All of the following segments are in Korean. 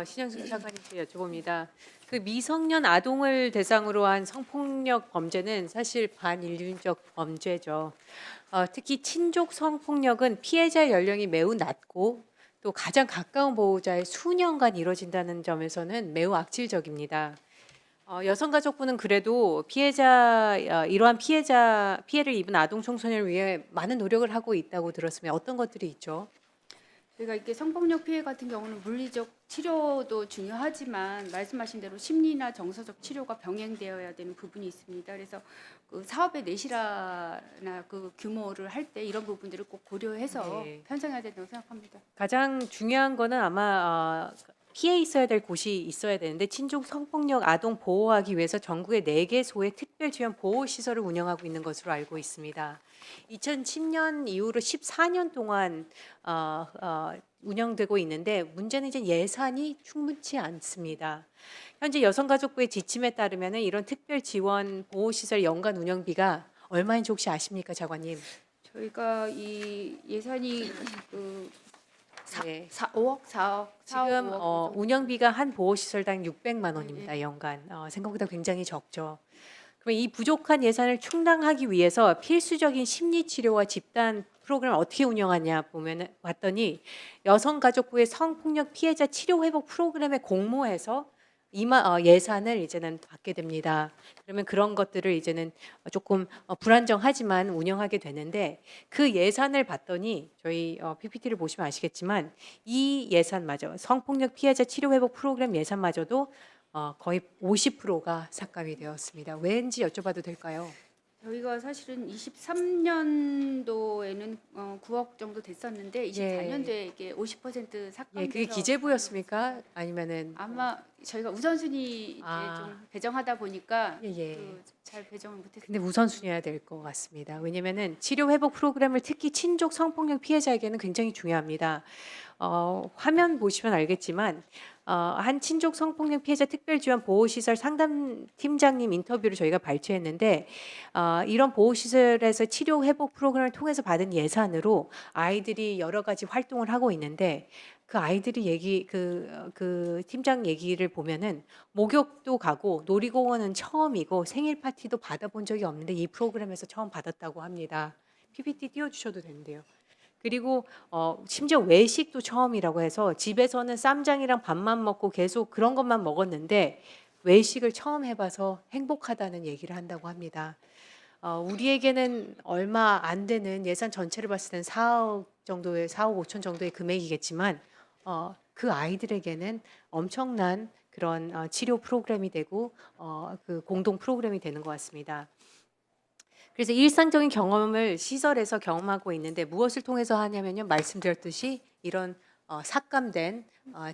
신영숙 차관님께 여쭤봅니다. 그 미성년 아동을 대상으로 한 성폭력 범죄는 사실 반인륜적 범죄죠. 특히 친족 성폭력은 피해자 연령이 매우 낮고 또 가장 가까운 보호자의 수년간 이루어진다는 점에서는 매우 악질적입니다. 여성가족부는 그래도 이러한 피해를 입은 아동 청소년을 위해 많은 노력을 하고 있다고 들었으면 어떤 것들이 있죠? 저희가 이게 성폭력 피해 같은 경우는 물리적 치료도 중요하지만 말씀하신 대로 심리나 정서적 치료가 병행되어야 되는 부분이 있습니다. 그래서 그 사업의 내실화나 그 규모를 할 때 이런 부분들을 꼭 고려해서 네. 편성해야 된다고 생각합니다. 가장 중요한 거는 아마 피해 있어야 될 곳이 있어야 되는데 친족 성폭력 아동 보호하기 위해서 전국에 4개소의 특별 지원 보호 시설을 운영하고 있는 것으로 알고 있습니다. 2010년 이후로 14년 동안 운영되고 있는데 문제는 이제 예산이 충분치 않습니다. 현재 여성가족부의 지침에 따르면 이런 특별 지원 보호 시설 연간 운영비가 얼마인지 혹시 아십니까, 장관님? 저희가 이 예산이 그 네. 5억, 4억, 4억, 지금 5억 운영비가 한 보호시설당 600만 원입니다. 연간. 생각보다 굉장히 적죠. 그럼 이 부족한 예산을 충당하기 위해서 필수적인 심리치료와 집단 프로그램을 어떻게 운영하냐 봤더니 여성가족부의 성폭력 피해자 치료 회복 프로그램에 공모해서 예산을 이제는 받게 됩니다. 그러면 그런 것들을 이제는 조금 불안정하지만 운영하게 되는데 그 예산을 봤더니 저희 PPT를 보시면 아시겠지만 이 예산마저 성폭력 피해자 치료 회복 프로그램 예산마저도 거의 50%가 삭감이 되었습니다. 왜인지 여쭤봐도 될까요? 저희가 사실은 23년도에는 9억 정도 됐었는데 24년도에 이게 50% 예, 삭감돼서 그게 기재부였습니까? 아니면은 아마 저희가 우선순위 이제 좀 배정하다 보니까 예. 잘 배정을 못했어요. 근데 우선순위여야 될 것 같습니다. 왜냐면은 치료 회복 프로그램을 특히 친족 성폭력 피해자에게는 굉장히 중요합니다. 화면 보시면 알겠지만 한 친족 성폭력 피해자 특별지원 보호시설 상담팀장님 인터뷰를 저희가 발췌했는데 이런 보호시설에서 치료 회복 프로그램을 통해서 받은 예산으로 아이들이 여러 가지 활동을 하고 있는데 그 아이들이 그 팀장 얘기를 보면은 목욕도 가고 놀이공원은 처음이고 생일 파티도 받아본 적이 없는데 이 프로그램에서 처음 받았다고 합니다. PPT 띄워주셔도 되는데요. 그리고 심지어 외식도 처음이라고 해서 집에서는 쌈장이랑 밥만 먹고 계속 그런 것만 먹었는데 외식을 처음 해봐서 행복하다는 얘기를 한다고 합니다. 우리에게는 얼마 안 되는 예산 전체를 봤을 때는 4억 5천 정도의 금액이겠지만 그 아이들에게는 엄청난 그런 치료 프로그램이 되고 그 공동 프로그램이 되는 것 같습니다. 그래서 일상적인 경험을 시설에서 경험하고 있는데 무엇을 통해서 하냐면요. 말씀드렸듯이 이런 삭감된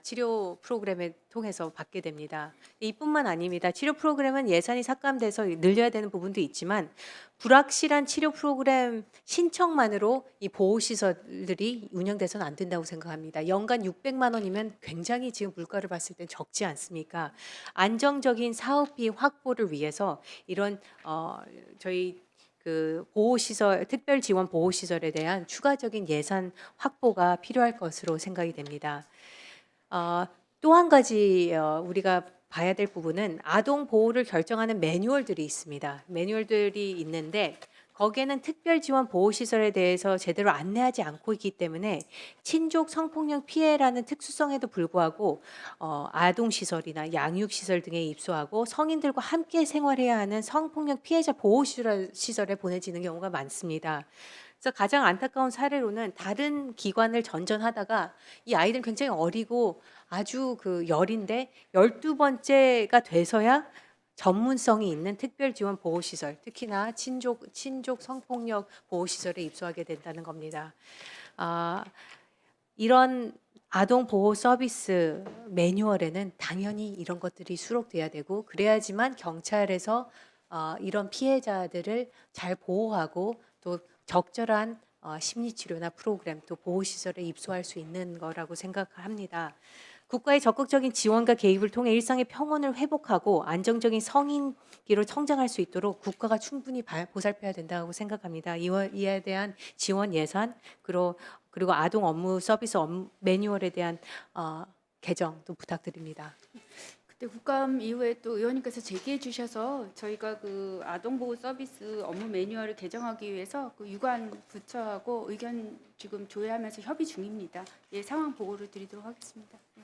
치료 프로그램을 통해서 받게 됩니다. 이뿐만 아닙니다. 치료 프로그램은 예산이 삭감돼서 늘려야 되는 부분도 있지만 불확실한 치료 프로그램 신청만으로 이 보호시설들이 운영돼서는 안 된다고 생각합니다. 연간 600만 원이면 굉장히 지금 물가를 봤을 때 적지 않습니까? 안정적인 사업비 확보를 위해서 이런 저희 그 보호시설, 특별지원 보호시설에 대한 추가적인 예산 확보가 필요할 것으로 생각이 됩니다. 또 한 가지 우리가 봐야 될 부분은 아동 보호를 결정하는 매뉴얼들이 있습니다. 매뉴얼들이 있는데 거기에는 특별지원 보호시설에 대해서 제대로 안내하지 않고 있기 때문에 친족 성폭력 피해라는 특수성에도 불구하고 아동시설이나 양육시설 등에 입소하고 성인들과 함께 생활해야 하는 성폭력 피해자 보호시설에 보내지는 경우가 많습니다. 그래서 가장 안타까운 사례로는 다른 기관을 전전하다가 이 아이들은 굉장히 어리고 아주 그 열인데 12번째가 돼서야 전문성이 있는 특별지원 보호시설, 특히나 친족 성폭력 보호시설에 입소하게 된다는 겁니다. 이런 아동 보호 서비스 매뉴얼에는 당연히 이런 것들이 수록돼야 되고 그래야지만 경찰에서 이런 피해자들을 잘 보호하고 또 적절한 심리치료나 프로그램 또 보호시설에 입소할 수 있는 거라고 생각합니다. 국가의 적극적인 지원과 개입을 통해 일상의 평온을 회복하고 안정적인 성인기로 성장할 수 있도록 국가가 충분히 보살펴야 된다고 생각합니다. 이에 대한 지원 예산 그리고 아동 업무 서비스 매뉴얼에 대한 개정도 부탁드립니다. 그때 국감 이후에 또 의원님께서 제기해 주셔서 저희가 그 아동보호 서비스 업무 매뉴얼을 개정하기 위해서 그 유관 부처하고 의견 지금 조회하면서 협의 중입니다. 예, 상황 보고를 드리도록 하겠습니다. 네.